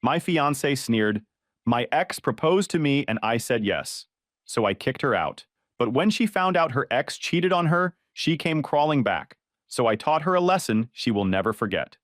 My fiancé sneered. My ex proposed to me and I said yes. So I kicked her out. But when she found out her ex cheated on her, she came crawling back. So I taught her a lesson she will never forget.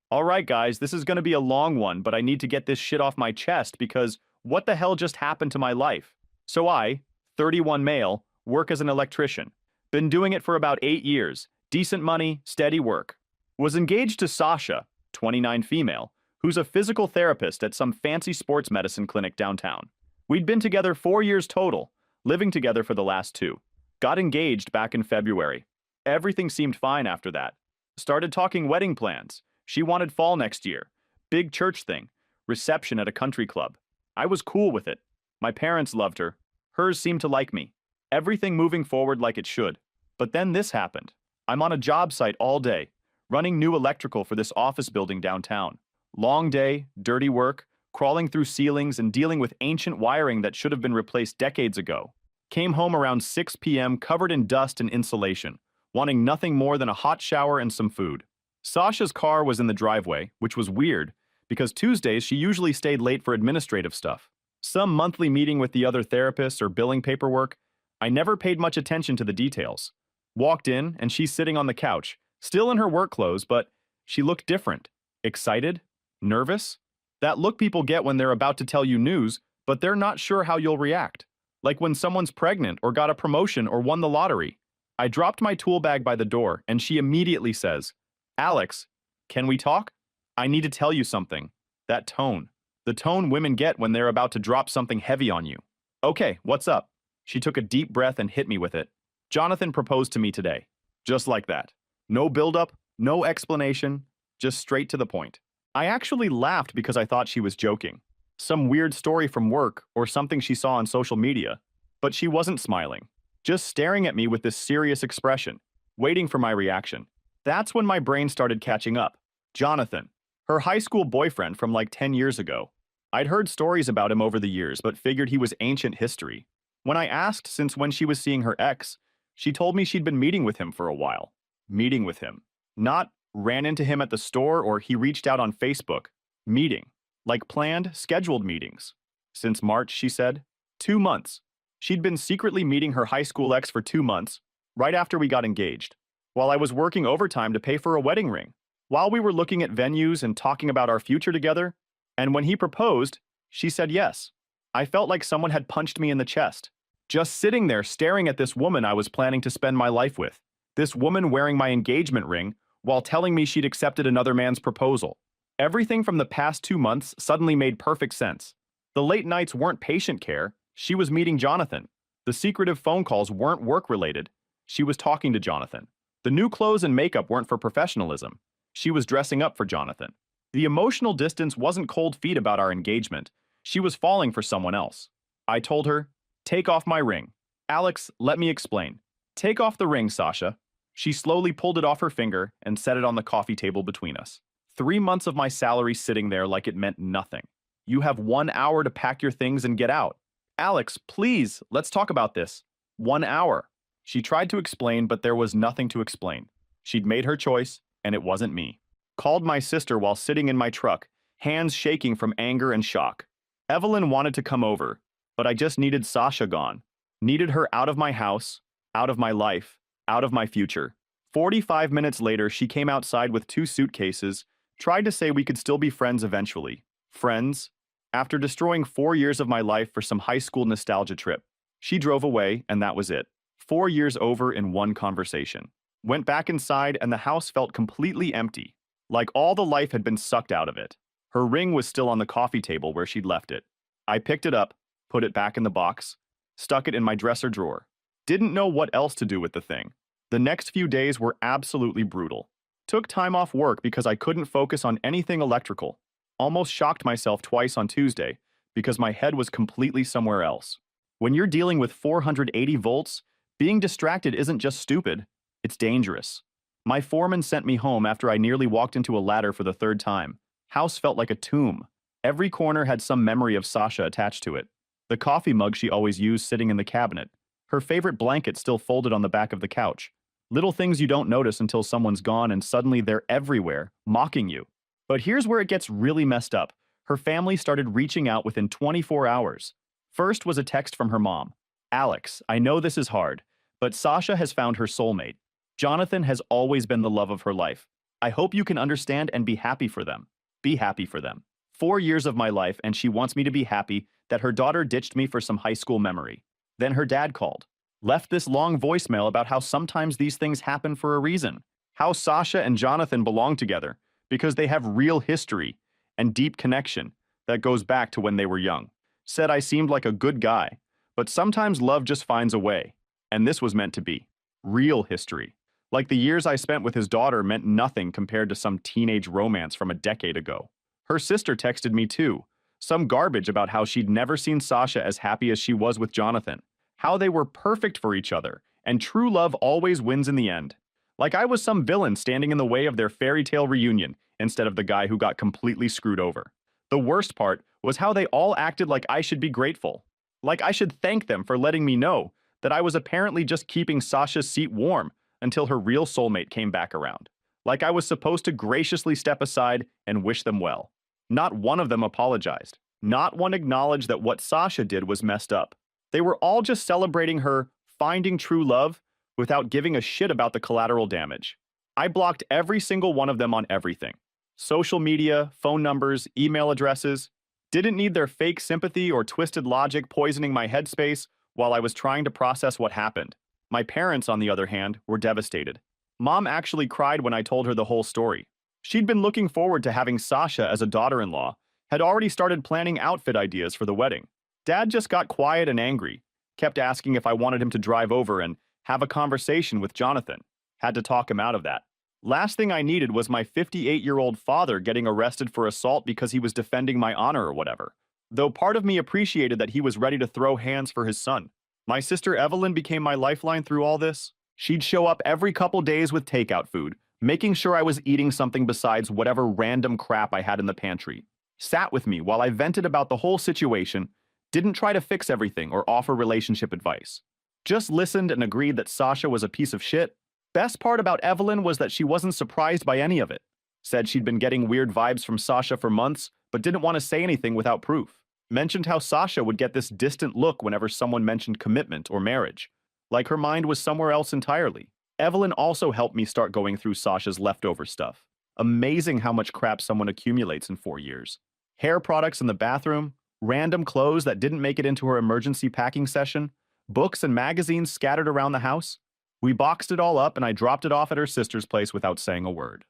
All right, guys, this is going to be a long one, but I need to get this shit off my chest because what the hell just happened to my life? So I, 31 male, work as an electrician. Been doing it for about 8 years. Decent money, steady work. Was engaged to Sasha, 29 female, who's a physical therapist at some fancy sports medicine clinic downtown. We'd been together 4 years total, living together for the last 2. Got engaged back in February. Everything seemed fine after that. Started talking wedding plans. She wanted fall next year. Big church thing. Reception at a country club. I was cool with it. My parents loved her. Hers seemed to like me. Everything moving forward like it should. But then this happened. I'm on a job site all day, running new electrical for this office building downtown. Long day, dirty work, crawling through ceilings and dealing with ancient wiring that should have been replaced decades ago. Came home around 6 p.m. covered in dust and insulation, wanting nothing more than a hot shower and some food. Sasha's car was in the driveway, which was weird, because Tuesdays she usually stayed late for administrative stuff. Some monthly meeting with the other therapists or billing paperwork. I never paid much attention to the details. Walked in, and she's sitting on the couch, still in her work clothes, but she looked different. Excited? Nervous? That look people get when they're about to tell you news, but they're not sure how you'll react. Like when someone's pregnant or got a promotion or won the lottery. I dropped my tool bag by the door, and she immediately says, "Alex, can we talk? I need to tell you something." That tone. The tone women get when they're about to drop something heavy on you. "Okay, what's up?" She took a deep breath and hit me with it. "Jonathan proposed to me today." Just like that. No build-up, no explanation, just straight to the point. I actually laughed because I thought she was joking. Some weird story from work or something she saw on social media. But she wasn't smiling. Just staring at me with this serious expression, waiting for my reaction. That's when my brain started catching up. Jonathan. Her high school boyfriend from like 10 years ago. I'd heard stories about him over the years, but figured he was ancient history. When I asked since when she was seeing her ex, she told me she'd been meeting with him for a while. Meeting with him. Not ran into him at the store or he reached out on Facebook. Meeting. Like planned, scheduled meetings. Since March, she said. 2 months. She'd been secretly meeting her high school ex for 2 months, right after we got engaged. While I was working overtime to pay for a wedding ring. While we were looking at venues and talking about our future together. And when he proposed, she said yes. I felt like someone had punched me in the chest. Just sitting there staring at this woman I was planning to spend my life with. This woman wearing my engagement ring while telling me she'd accepted another man's proposal. Everything from the past 2 months suddenly made perfect sense. The late nights weren't patient care. She was meeting Jonathan. The secretive phone calls weren't work-related. She was talking to Jonathan. The new clothes and makeup weren't for professionalism. She was dressing up for Jonathan. The emotional distance wasn't cold feet about our engagement. She was falling for someone else. I told her, "Take off my ring." "Alex, let me explain." "Take off the ring, Sasha." She slowly pulled it off her finger and set it on the coffee table between us. 3 months of my salary sitting there like it meant nothing. "You have 1 hour to pack your things and get out." "Alex, please, let's talk about this." 1 hour. She tried to explain, but there was nothing to explain. She'd made her choice, and it wasn't me. Called my sister while sitting in my truck, hands shaking from anger and shock. Evelyn wanted to come over, but I just needed Sasha gone. Needed her out of my house, out of my life, out of my future. 45 minutes later, she came outside with 2 suitcases, tried to say we could still be friends eventually. Friends? After destroying 4 years of my life for some high school nostalgia trip. She drove away, and that was it. 4 years over in one conversation. Went back inside, and the house felt completely empty. Like all the life had been sucked out of it. Her ring was still on the coffee table where she'd left it. I picked it up, put it back in the box, stuck it in my dresser drawer. Didn't know what else to do with the thing. The next few days were absolutely brutal. Took time off work because I couldn't focus on anything electrical. Almost shocked myself twice on Tuesday because my head was completely somewhere else. When you're dealing with 480 volts, being distracted isn't just stupid, it's dangerous. My foreman sent me home after I nearly walked into a ladder for the 3rd time. House felt like a tomb. Every corner had some memory of Sasha attached to it. The coffee mug she always used sitting in the cabinet. Her favorite blanket still folded on the back of the couch. Little things you don't notice until someone's gone and suddenly they're everywhere, mocking you. But here's where it gets really messed up. Her family started reaching out within 24 hours. First was a text from her mom. Alex, I know this is hard, but Sasha has found her soulmate. Jonathan has always been the love of her life. I hope you can understand and be happy for them. Be happy for them. 4 years of my life, and she wants me to be happy that her daughter ditched me for some high school memory. Then her dad called. Left this long voicemail about how sometimes these things happen for a reason. How Sasha and Jonathan belong together because they have real history and deep connection that goes back to when they were young. Said I seemed like a good guy, but sometimes love just finds a way. And this was meant to be. Real history. Like the years I spent with his daughter meant nothing compared to some teenage romance from a decade ago. Her sister texted me too. Some garbage about how she'd never seen Sasha as happy as she was with Jonathan. How they were perfect for each other, and true love always wins in the end. Like I was some villain standing in the way of their fairy tale reunion instead of the guy who got completely screwed over. The worst part was how they all acted like I should be grateful. Like I should thank them for letting me know that I was apparently just keeping Sasha's seat warm until her real soulmate came back around. Like I was supposed to graciously step aside and wish them well. Not one of them apologized. Not one acknowledged that what Sasha did was messed up. They were all just celebrating her finding true love without giving a shit about the collateral damage. I blocked every single one of them on everything. Social media, phone numbers, email addresses. Didn't need their fake sympathy or twisted logic poisoning my headspace while I was trying to process what happened. My parents, on the other hand, were devastated. Mom actually cried when I told her the whole story. She'd been looking forward to having Sasha as a daughter-in-law, had already started planning outfit ideas for the wedding. Dad just got quiet and angry, kept asking if I wanted him to drive over and have a conversation with Jonathan. Had to talk him out of that. Last thing I needed was my 58-year-old father getting arrested for assault because he was defending my honor or whatever. Though part of me appreciated that he was ready to throw hands for his son. My sister Evelyn became my lifeline through all this. She'd show up every couple days with takeout food, making sure I was eating something besides whatever random crap I had in the pantry. Sat with me while I vented about the whole situation, didn't try to fix everything or offer relationship advice. Just listened and agreed that Sasha was a piece of shit. Best part about Evelyn was that she wasn't surprised by any of it. Said she'd been getting weird vibes from Sasha for months, but didn't want to say anything without proof. Mentioned how Sasha would get this distant look whenever someone mentioned commitment or marriage. Like her mind was somewhere else entirely. Evelyn also helped me start going through Sasha's leftover stuff. Amazing how much crap someone accumulates in 4 years. Hair products in the bathroom, random clothes that didn't make it into her emergency packing session, books and magazines scattered around the house. We boxed it all up and I dropped it off at her sister's place without saying a word.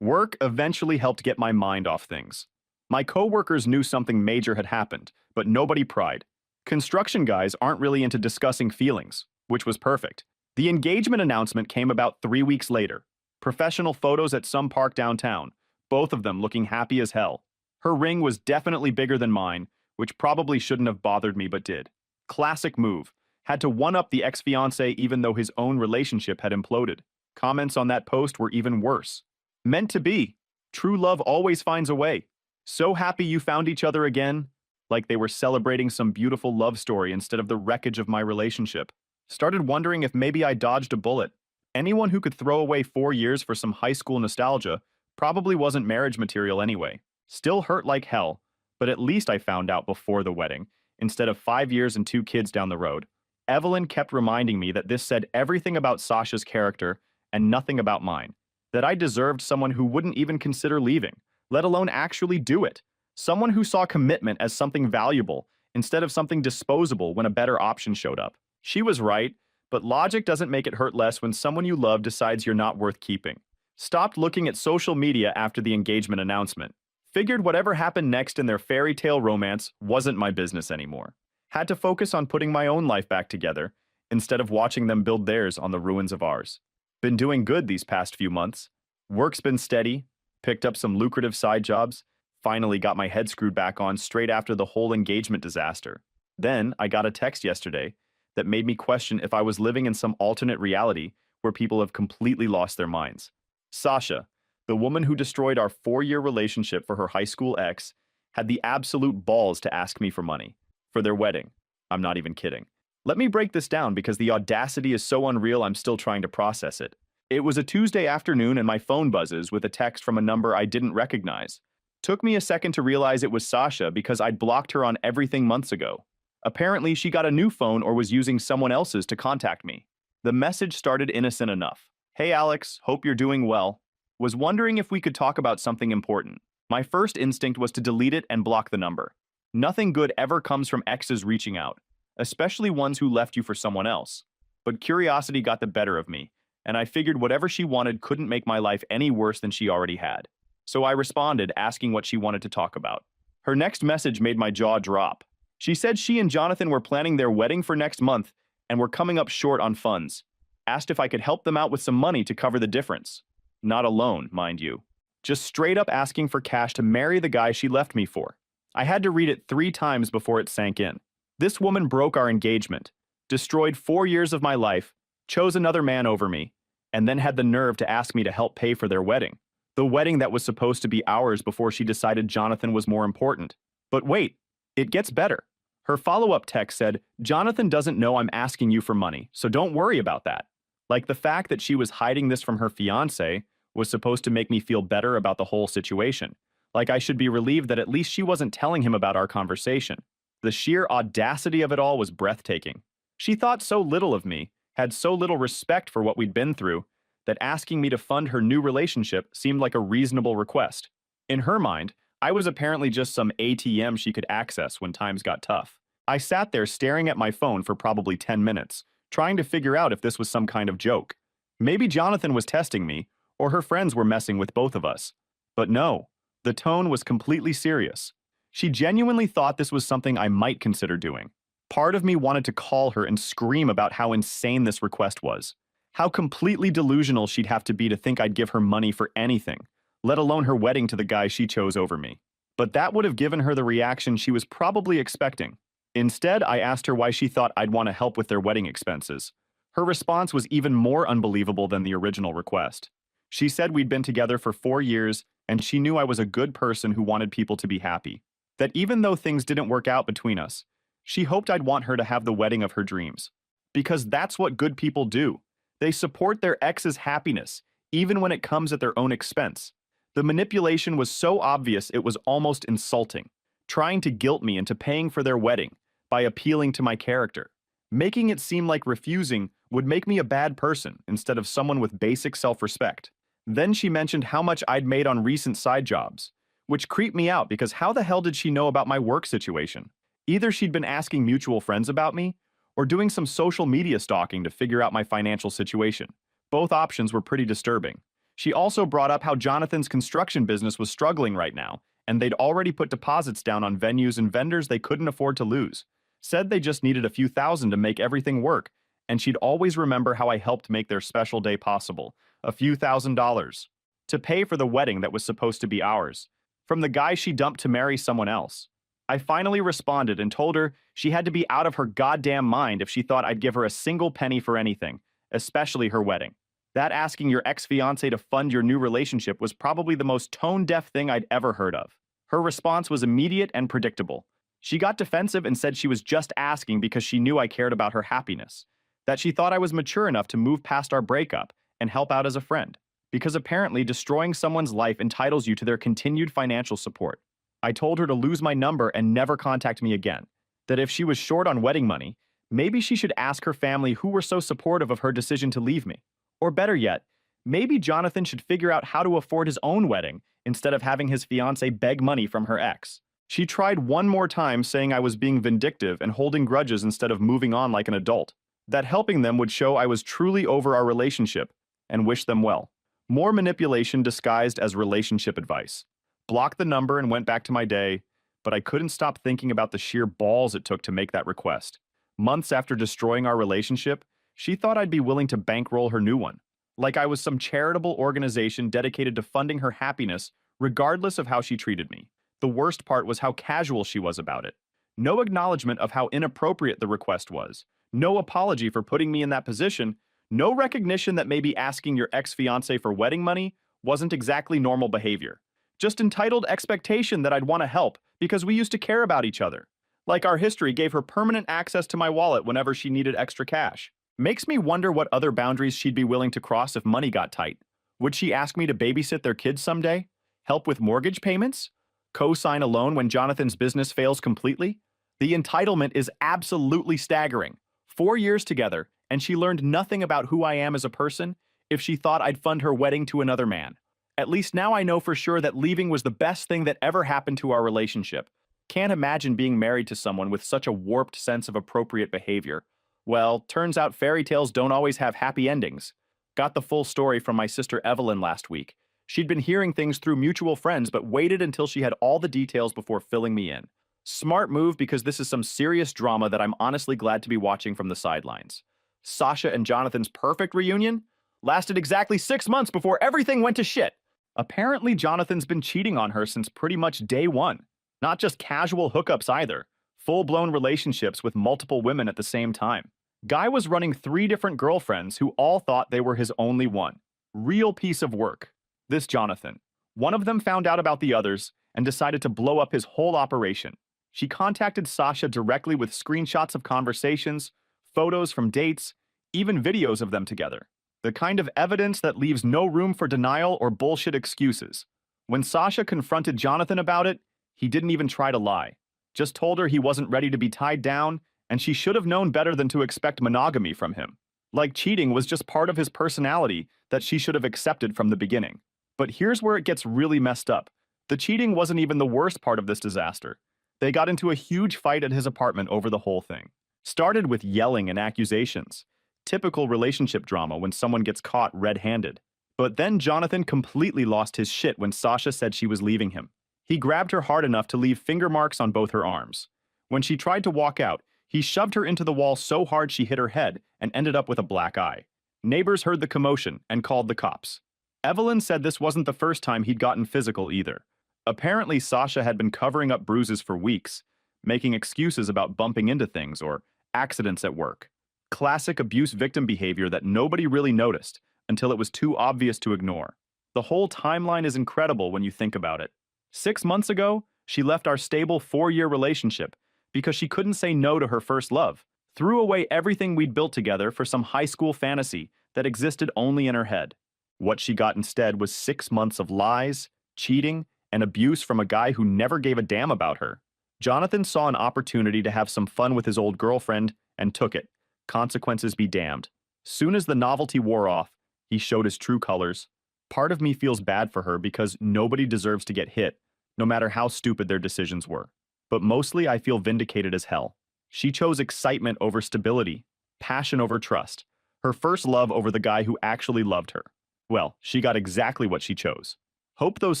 Work eventually helped get my mind off things. My coworkers knew something major had happened, but nobody pried. Construction guys aren't really into discussing feelings, which was perfect. The engagement announcement came about 3 weeks later. Professional photos at some park downtown, both of them looking happy as hell. Her ring was definitely bigger than mine, which probably shouldn't have bothered me but did. Classic move. Had to one-up the ex-fiancé even though his own relationship had imploded. Comments on that post were even worse. Meant to be. True love always finds a way. So happy you found each other again. Like they were celebrating some beautiful love story instead of the wreckage of my relationship. Started wondering if maybe I dodged a bullet. Anyone who could throw away 4 years for some high school nostalgia probably wasn't marriage material anyway. Still hurt like hell, but at least I found out before the wedding, instead of 5 years and 2 kids down the road. Evelyn kept reminding me that this said everything about Sasha's character and nothing about mine. That I deserved someone who wouldn't even consider leaving, let alone actually do it. Someone who saw commitment as something valuable instead of something disposable when a better option showed up. She was right, but logic doesn't make it hurt less when someone you love decides you're not worth keeping. Stopped looking at social media after the engagement announcement. Figured whatever happened next in their fairy tale romance wasn't my business anymore. Had to focus on putting my own life back together instead of watching them build theirs on the ruins of ours. Been doing good these past few months. Work's been steady, picked up some lucrative side jobs, finally got my head screwed back on straight after the whole engagement disaster. Then I got a text yesterday that made me question if I was living in some alternate reality where people have completely lost their minds. Sasha, the woman who destroyed our 4-year relationship for her high school ex, had the absolute balls to ask me for money. For their wedding. I'm not even kidding. Let me break this down because the audacity is so unreal I'm still trying to process it. It was a Tuesday afternoon and my phone buzzes with a text from a number I didn't recognize. Took me a second to realize it was Sasha because I'd blocked her on everything months ago. Apparently, she got a new phone or was using someone else's to contact me. The message started innocent enough. Hey Alex, hope you're doing well. Was wondering if we could talk about something important. My first instinct was to delete it and block the number. Nothing good ever comes from exes reaching out, especially ones who left you for someone else. But curiosity got the better of me, and I figured whatever she wanted couldn't make my life any worse than she already had. So I responded, asking what she wanted to talk about. Her next message made my jaw drop. She said she and Jonathan were planning their wedding for next month and were coming up short on funds. Asked if I could help them out with some money to cover the difference. Not a loan, mind you. Just straight up asking for cash to marry the guy she left me for. I had to read it 3 times before it sank in. This woman broke our engagement, destroyed 4 years of my life, chose another man over me, and then had the nerve to ask me to help pay for their wedding. The wedding that was supposed to be ours before she decided Jonathan was more important. But wait, it gets better. Her follow-up text said, Jonathan doesn't know I'm asking you for money, so don't worry about that. Like the fact that she was hiding this from her fiancé was supposed to make me feel better about the whole situation. Like I should be relieved that at least she wasn't telling him about our conversation. The sheer audacity of it all was breathtaking. She thought so little of me, had so little respect for what we'd been through, that asking me to fund her new relationship seemed like a reasonable request. In her mind, I was apparently just some ATM she could access when times got tough. I sat there staring at my phone for probably 10 minutes, trying to figure out if this was some kind of joke. Maybe Jonathan was testing me, or her friends were messing with both of us. But no, the tone was completely serious. She genuinely thought this was something I might consider doing. Part of me wanted to call her and scream about how insane this request was. How completely delusional she'd have to be to think I'd give her money for anything, let alone her wedding to the guy she chose over me. But that would have given her the reaction she was probably expecting. Instead, I asked her why she thought I'd want to help with their wedding expenses. Her response was even more unbelievable than the original request. She said we'd been together for 4 years, and she knew I was a good person who wanted people to be happy. That even though things didn't work out between us, she hoped I'd want her to have the wedding of her dreams. Because that's what good people do. They support their ex's happiness, even when it comes at their own expense. The manipulation was so obvious it was almost insulting, trying to guilt me into paying for their wedding by appealing to my character, making it seem like refusing would make me a bad person instead of someone with basic self-respect. Then she mentioned how much I'd made on recent side jobs, which creeped me out because how the hell did she know about my work situation? Either she'd been asking mutual friends about me, or doing some social media stalking to figure out my financial situation. Both options were pretty disturbing. She also brought up how Jonathan's construction business was struggling right now, and they'd already put deposits down on venues and vendors they couldn't afford to lose. Said they just needed a few thousand to make everything work, and she'd always remember how I helped make their special day possible, a few $1,000s, to pay for the wedding that was supposed to be ours, from the guy she dumped to marry someone else. I finally responded and told her she had to be out of her goddamn mind if she thought I'd give her a single penny for anything, especially her wedding. That asking your ex-fiancé to fund your new relationship was probably the most tone-deaf thing I'd ever heard of. Her response was immediate and predictable. She got defensive and said she was just asking because she knew I cared about her happiness, that she thought I was mature enough to move past our breakup and help out as a friend, because apparently destroying someone's life entitles you to their continued financial support. I told her to lose my number and never contact me again, that if she was short on wedding money, maybe she should ask her family who were so supportive of her decision to leave me. Or better yet, maybe Jonathan should figure out how to afford his own wedding instead of having his fiancée beg money from her ex. She tried one more time saying I was being vindictive and holding grudges instead of moving on like an adult, that helping them would show I was truly over our relationship and wish them well. More manipulation disguised as relationship advice. Blocked the number and went back to my day, but I couldn't stop thinking about the sheer balls it took to make that request. Months after destroying our relationship, she thought I'd be willing to bankroll her new one, like I was some charitable organization dedicated to funding her happiness regardless of how she treated me. The worst part was how casual she was about it. No acknowledgement of how inappropriate the request was, no apology for putting me in that position, no recognition that maybe asking your ex-fiancé for wedding money wasn't exactly normal behavior. Just entitled expectation that I'd want to help because we used to care about each other. Like our history gave her permanent access to my wallet whenever she needed extra cash. Makes me wonder what other boundaries she'd be willing to cross if money got tight. Would she ask me to babysit their kids someday? Help with mortgage payments? Co-sign a loan when Jonathan's business fails completely? The entitlement is absolutely staggering. 4 years together, and she learned nothing about who I am as a person if she thought I'd fund her wedding to another man. At least now I know for sure that leaving was the best thing that ever happened to our relationship. Can't imagine being married to someone with such a warped sense of appropriate behavior. Well, turns out fairy tales don't always have happy endings. Got the full story from my sister Evelyn last week. She'd been hearing things through mutual friends but waited until she had all the details before filling me in. Smart move because this is some serious drama that I'm honestly glad to be watching from the sidelines. Sasha and Jonathan's perfect reunion lasted exactly 6 months before everything went to shit. Apparently, Jonathan's been cheating on her since pretty much day one. Not just casual hookups either. Full-blown relationships with multiple women at the same time. Guy was running 3 different girlfriends who all thought they were his only one. Real piece of work. This Jonathan. One of them found out about the others and decided to blow up his whole operation. She contacted Sasha directly with screenshots of conversations, photos from dates, even videos of them together. The kind of evidence that leaves no room for denial or bullshit excuses. When Sasha confronted Jonathan about it, he didn't even try to lie. Just told her he wasn't ready to be tied down, and she should have known better than to expect monogamy from him. Like cheating was just part of his personality that she should have accepted from the beginning. But here's where it gets really messed up. The cheating wasn't even the worst part of this disaster. They got into a huge fight at his apartment over the whole thing. Started with yelling and accusations. Typical relationship drama when someone gets caught red-handed. But then Jonathan completely lost his shit when Sasha said she was leaving him. He grabbed her hard enough to leave finger marks on both her arms. When she tried to walk out, he shoved her into the wall so hard she hit her head and ended up with a black eye. Neighbors heard the commotion and called the cops. Evelyn said this wasn't the first time he'd gotten physical either. Apparently, Sasha had been covering up bruises for weeks, making excuses about bumping into things or accidents at work. Classic abuse victim behavior that nobody really noticed until it was too obvious to ignore. The whole timeline is incredible when you think about it. 6 months ago, she left our stable 4-year relationship because she couldn't say no to her first love, threw away everything we'd built together for some high school fantasy that existed only in her head. What she got instead was 6 months of lies, cheating, and abuse from a guy who never gave a damn about her. Jonathan saw an opportunity to have some fun with his old girlfriend and took it. Consequences be damned. Soon as the novelty wore off, he showed his true colors. Part of me feels bad for her because nobody deserves to get hit, no matter how stupid their decisions were. But mostly I feel vindicated as hell. She chose excitement over stability, passion over trust, her first love over the guy who actually loved her. Well, she got exactly what she chose. Hope those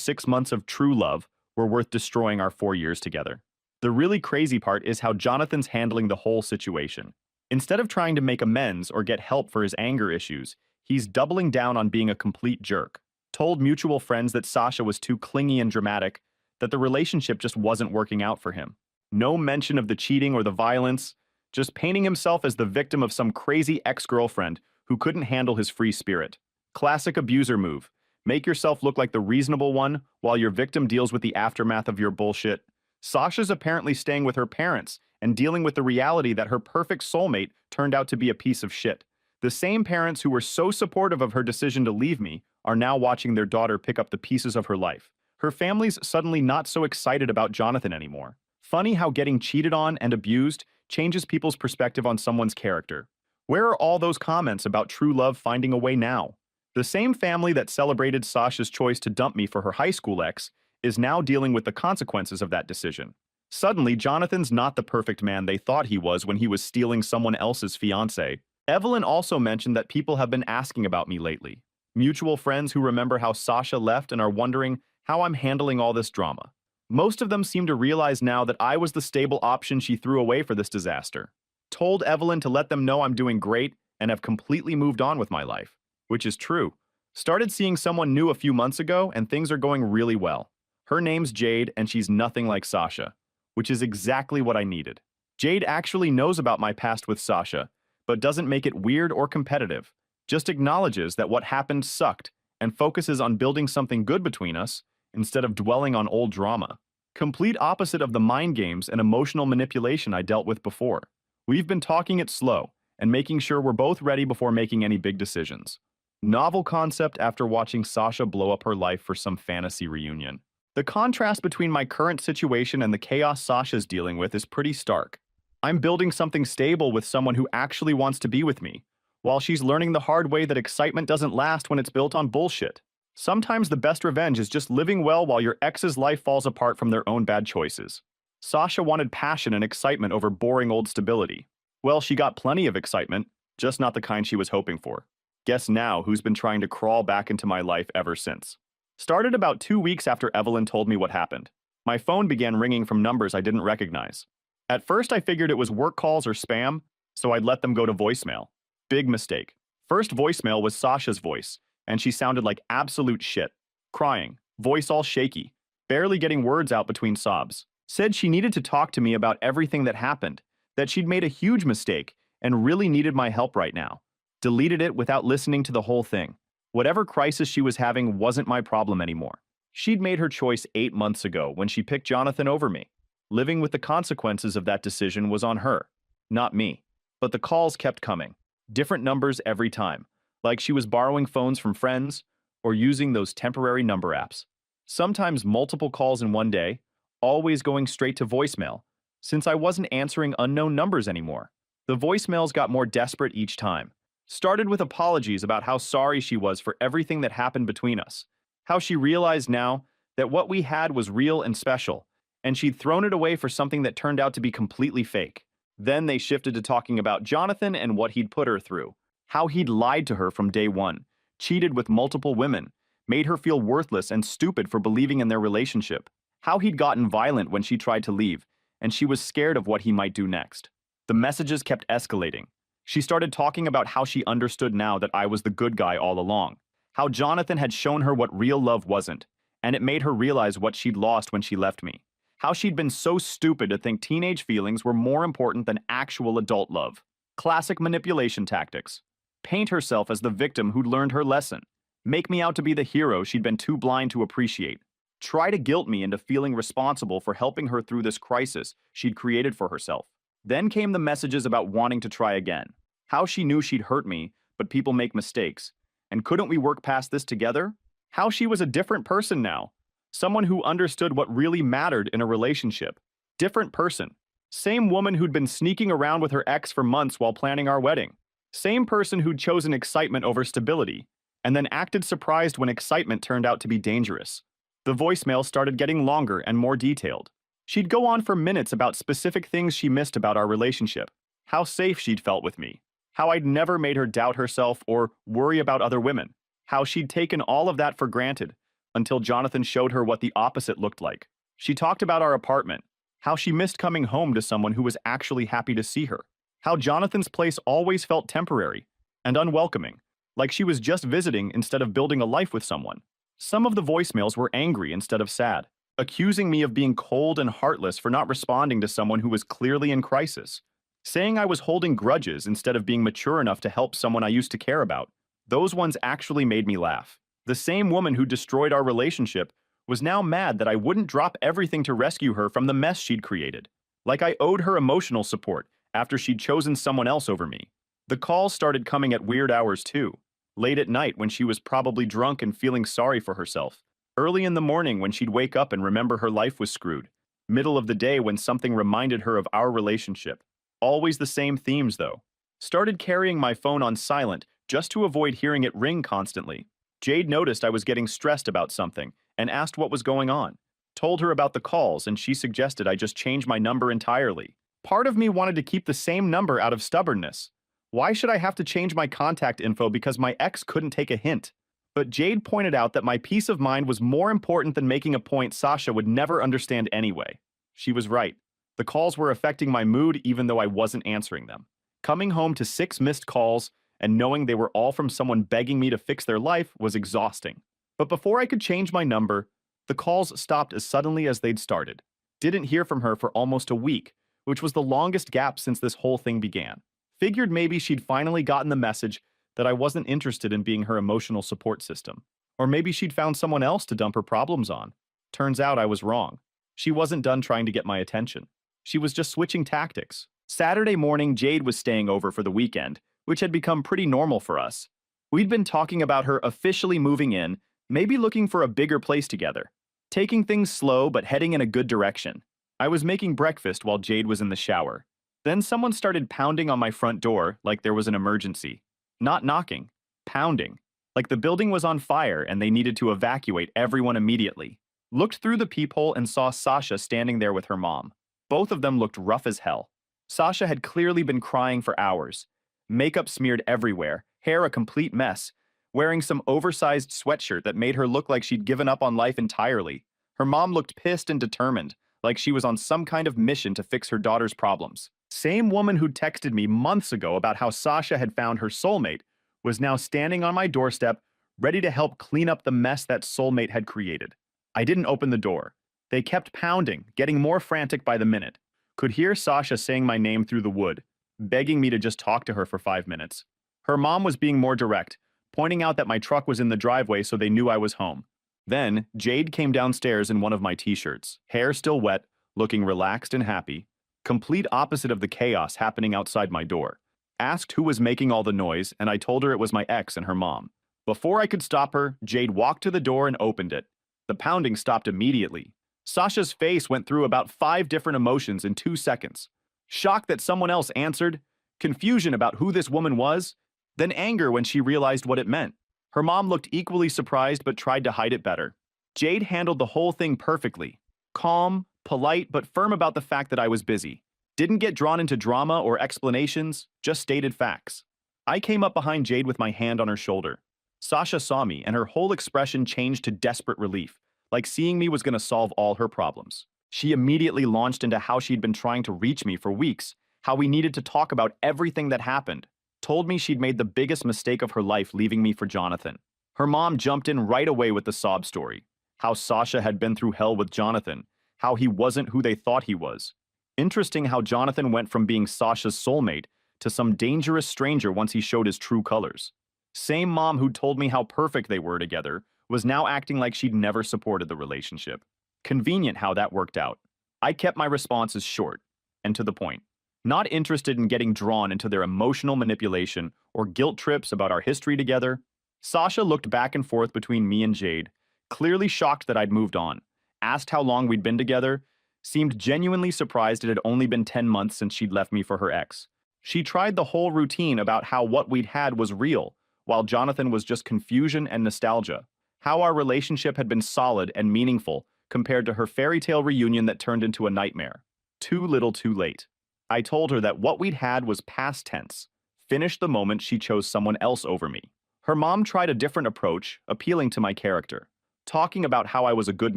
6 months of true love were worth destroying our 4 years together. The really crazy part is how Jonathan's handling the whole situation. Instead of trying to make amends or get help for his anger issues, he's doubling down on being a complete jerk. Told mutual friends that Sasha was too clingy and dramatic, that the relationship just wasn't working out for him. No mention of the cheating or the violence, just painting himself as the victim of some crazy ex-girlfriend who couldn't handle his free spirit. Classic abuser move. Make yourself look like the reasonable one while your victim deals with the aftermath of your bullshit. Sasha's apparently staying with her parents and dealing with the reality that her perfect soulmate turned out to be a piece of shit. The same parents who were so supportive of her decision to leave me are now watching their daughter pick up the pieces of her life. Her family's suddenly not so excited about Jonathan anymore. Funny how getting cheated on and abused changes people's perspective on someone's character. Where are all those comments about true love finding a way now? The same family that celebrated Sasha's choice to dump me for her high school ex is now dealing with the consequences of that decision. Suddenly, Jonathan's not the perfect man they thought he was when he was stealing someone else's fiancée. Evelyn also mentioned that people have been asking about me lately. Mutual friends who remember how Sasha left and are wondering how I'm handling all this drama. Most of them seem to realize now that I was the stable option she threw away for this disaster. Told Evelyn to let them know I'm doing great and have completely moved on with my life. Which is true. Started seeing someone new a few months ago and things are going really well. Her name's Jade and she's nothing like Sasha, which is exactly what I needed. Jade actually knows about my past with Sasha, but doesn't make it weird or competitive. Just acknowledges that what happened sucked and focuses on building something good between us instead of dwelling on old drama. Complete opposite of the mind games and emotional manipulation I dealt with before. We've been talking it slow and making sure we're both ready before making any big decisions. Novel concept after watching Sasha blow up her life for some fantasy reunion. The contrast between my current situation and the chaos Sasha's dealing with is pretty stark. I'm building something stable with someone who actually wants to be with me, while she's learning the hard way that excitement doesn't last when it's built on bullshit. Sometimes the best revenge is just living well while your ex's life falls apart from their own bad choices. Sasha wanted passion and excitement over boring old stability. Well, she got plenty of excitement, just not the kind she was hoping for. Guess now who's been trying to crawl back into my life ever since. Started about 2 weeks after Evelyn told me what happened. My phone began ringing from numbers I didn't recognize. At first I figured it was work calls or spam, so I'd let them go to voicemail. Big mistake. First voicemail was Sasha's voice, and she sounded like absolute shit. Crying, voice all shaky, barely getting words out between sobs. Said she needed to talk to me about everything that happened, that she'd made a huge mistake and really needed my help right now. Deleted it without listening to the whole thing. Whatever crisis she was having wasn't my problem anymore. She'd made her choice 8 months ago when she picked Jonathan over me. Living with the consequences of that decision was on her, not me. But the calls kept coming. Different numbers every time, like she was borrowing phones from friends or using those temporary number apps. Sometimes multiple calls in one day, always going straight to voicemail, since I wasn't answering unknown numbers anymore. The voicemails got more desperate each time. Started with apologies about how sorry she was for everything that happened between us, how she realized now that what we had was real and special, and she'd thrown it away for something that turned out to be completely fake. Then they shifted to talking about Jonathan and what he'd put her through, how he'd lied to her from day one, cheated with multiple women, made her feel worthless and stupid for believing in their relationship, how he'd gotten violent when she tried to leave, and she was scared of what he might do next. The messages kept escalating. She started talking about how she understood now that I was the good guy all along, how Jonathan had shown her what real love wasn't, and it made her realize what she'd lost when she left me, how she'd been so stupid to think teenage feelings were more important than actual adult love. Classic manipulation tactics. Paint herself as the victim who'd learned her lesson, make me out to be the hero she'd been too blind to appreciate, try to guilt me into feeling responsible for helping her through this crisis she'd created for herself. Then came the messages about wanting to try again, how she knew she'd hurt me, but people make mistakes, and couldn't we work past this together? How she was a different person now, someone who understood what really mattered in a relationship. Different person. Same woman who'd been sneaking around with her ex for months while planning our wedding. Same person who'd chosen excitement over stability, and then acted surprised when excitement turned out to be dangerous. The voicemail started getting longer and more detailed. She'd go on for minutes about specific things she missed about our relationship, how safe she'd felt with me, how I'd never made her doubt herself or worry about other women, how she'd taken all of that for granted until Jonathan showed her what the opposite looked like. She talked about our apartment, how she missed coming home to someone who was actually happy to see her, how Jonathan's place always felt temporary and unwelcoming, like she was just visiting instead of building a life with someone. Some of the voicemails were angry instead of sad, accusing me of being cold and heartless for not responding to someone who was clearly in crisis, saying I was holding grudges instead of being mature enough to help someone I used to care about. Those ones actually made me laugh. The same woman who destroyed our relationship was now mad that I wouldn't drop everything to rescue her from the mess she'd created, like I owed her emotional support after she'd chosen someone else over me. The calls started coming at weird hours too, late at night when she was probably drunk and feeling sorry for herself, early in the morning when she'd wake up and remember her life was screwed, middle of the day when something reminded her of our relationship. Always the same themes though. Started carrying my phone on silent just to avoid hearing it ring constantly. Jade noticed I was getting stressed about something and asked what was going on. Told her about the calls and she suggested I just change my number entirely. Part of me wanted to keep the same number out of stubbornness. Why should I have to change my contact info because my ex couldn't take a hint? But Jade pointed out that my peace of mind was more important than making a point Sasha would never understand anyway. She was right. The calls were affecting my mood even though I wasn't answering them. Coming home to 6 missed calls and knowing they were all from someone begging me to fix their life was exhausting. But before I could change my number, the calls stopped as suddenly as they'd started. Didn't hear from her for almost a week, which was the longest gap since this whole thing began. Figured maybe she'd finally gotten the message that I wasn't interested in being her emotional support system. Or maybe she'd found someone else to dump her problems on. Turns out I was wrong. She wasn't done trying to get my attention. She was just switching tactics. Saturday morning, Jade was staying over for the weekend, which had become pretty normal for us. We'd been talking about her officially moving in, maybe looking for a bigger place together. Taking things slow but heading in a good direction. I was making breakfast while Jade was in the shower. Then someone started pounding on my front door like there was an emergency. Not knocking, pounding. Like the building was on fire and they needed to evacuate everyone immediately. Looked through the peephole and saw Sasha standing there with her mom. Both of them looked rough as hell. Sasha had clearly been crying for hours. Makeup smeared everywhere, hair a complete mess, wearing some oversized sweatshirt that made her look like she'd given up on life entirely. Her mom looked pissed and determined, like she was on some kind of mission to fix her daughter's problems. Same woman who texted me months ago about how Sasha had found her soulmate was now standing on my doorstep, ready to help clean up the mess that soulmate had created. I didn't open the door. They kept pounding, getting more frantic by the minute. Could hear Sasha saying my name through the wood, begging me to just talk to her for 5 minutes. Her mom was being more direct, pointing out that my truck was in the driveway so they knew I was home. Then, Jade came downstairs in one of my t-shirts, hair still wet, looking relaxed and happy. Complete opposite of the chaos happening outside my door. Asked who was making all the noise, and I told her it was my ex and her mom. Before I could stop her, Jade walked to the door and opened it. The pounding stopped immediately. Sasha's face went through about 5 different emotions in 2 seconds. Shock that someone else answered, confusion about who this woman was, then anger when she realized what it meant. Her mom looked equally surprised but tried to hide it better. Jade handled the whole thing perfectly. Calm, polite, but firm about the fact that I was busy. Didn't get drawn into drama or explanations, just stated facts. I came up behind Jade with my hand on her shoulder. Sasha saw me, and her whole expression changed to desperate relief, like seeing me was going to solve all her problems. She immediately launched into how she'd been trying to reach me for weeks, how we needed to talk about everything that happened. Told me she'd made the biggest mistake of her life leaving me for Jonathan. Her mom jumped in right away with the sob story. How Sasha had been through hell with Jonathan, how he wasn't who they thought he was. Interesting how Jonathan went from being Sasha's soulmate to some dangerous stranger once he showed his true colors. Same mom who told me how perfect they were together was now acting like she'd never supported the relationship. Convenient how that worked out. I kept my responses short and to the point. Not interested in getting drawn into their emotional manipulation or guilt trips about our history together. Sasha looked back and forth between me and Jade, clearly shocked that I'd moved on, asked how long we'd been together, seemed genuinely surprised it had only been 10 months since she'd left me for her ex. She tried the whole routine about how what we'd had was real, while Jonathan was just confusion and nostalgia. How our relationship had been solid and meaningful compared to her fairy tale reunion that turned into a nightmare. Too little too late. I told her that what we'd had was past tense, finished the moment she chose someone else over me. Her mom tried a different approach, appealing to my character, talking about how I was a good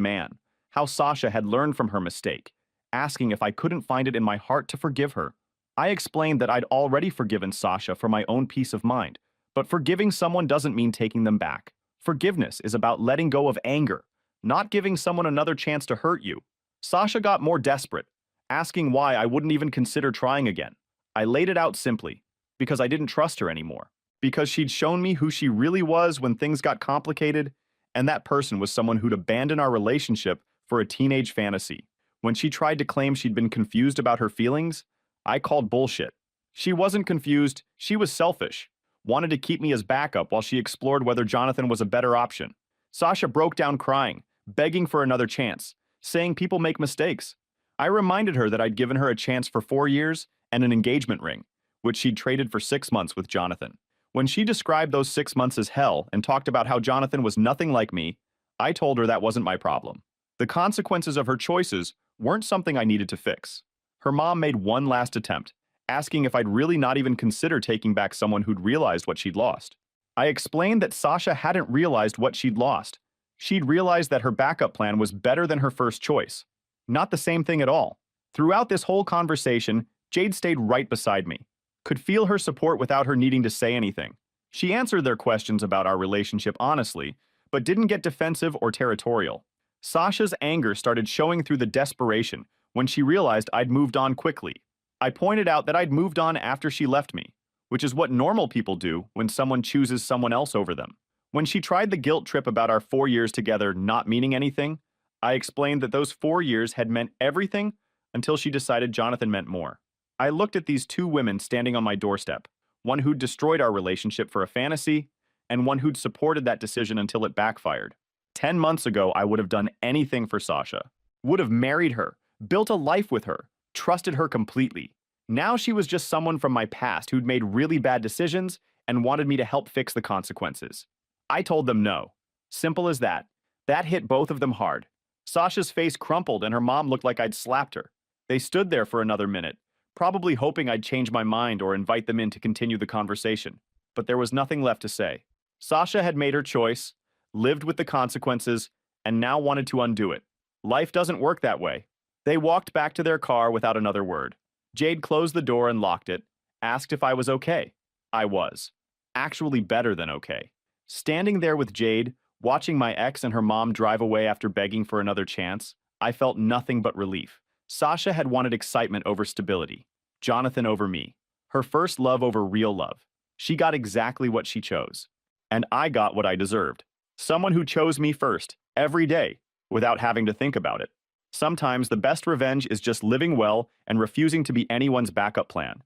man, how Sasha had learned from her mistake, asking if I couldn't find it in my heart to forgive her. I explained that I'd already forgiven Sasha for my own peace of mind, but forgiving someone doesn't mean taking them back. Forgiveness is about letting go of anger, not giving someone another chance to hurt you. Sasha got more desperate, asking why I wouldn't even consider trying again. I laid it out simply, because I didn't trust her anymore, because she'd shown me who she really was when things got complicated, and that person was someone who'd abandon our relationship for a teenage fantasy. When she tried to claim she'd been confused about her feelings, I called bullshit. She wasn't confused, she was selfish, wanted to keep me as backup while she explored whether Jonathan was a better option. Sasha broke down crying, begging for another chance, saying people make mistakes. I reminded her that I'd given her a chance for 4 years and an engagement ring, which she'd traded for 6 months with Jonathan. When she described those 6 months as hell and talked about how Jonathan was nothing like me, I told her that wasn't my problem. The consequences of her choices weren't something I needed to fix. Her mom made one last attempt, asking if I'd really not even consider taking back someone who'd realized what she'd lost. I explained that Sasha hadn't realized what she'd lost. She'd realized that her backup plan was better than her first choice. Not the same thing at all. Throughout this whole conversation, Jade stayed right beside me. Could feel her support without her needing to say anything. She answered their questions about our relationship honestly, but didn't get defensive or territorial. Sasha's anger started showing through the desperation when she realized I'd moved on quickly. I pointed out that I'd moved on after she left me, which is what normal people do when someone chooses someone else over them. When she tried the guilt trip about our 4 years together not meaning anything, I explained that those 4 years had meant everything until she decided Jonathan meant more. I looked at these 2 women standing on my doorstep, one who'd destroyed our relationship for a fantasy, and one who'd supported that decision until it backfired. 10 months ago, I would have done anything for Sasha. Would have married her, built a life with her, trusted her completely. Now she was just someone from my past who'd made really bad decisions and wanted me to help fix the consequences. I told them no. Simple as that. That hit both of them hard. Sasha's face crumpled and her mom looked like I'd slapped her. They stood there for another minute, probably hoping I'd change my mind or invite them in to continue the conversation. But there was nothing left to say. Sasha had made her choice, lived with the consequences, and now wanted to undo it. Life doesn't work that way. They walked back to their car without another word. Jade closed the door and locked it, asked if I was okay. I was. Actually better than okay. Standing there with Jade, watching my ex and her mom drive away after begging for another chance, I felt nothing but relief. Sasha had wanted excitement over stability, Jonathan over me, her first love over real love. She got exactly what she chose. And I got what I deserved. Someone who chose me first, every day, without having to think about it. Sometimes the best revenge is just living well and refusing to be anyone's backup plan.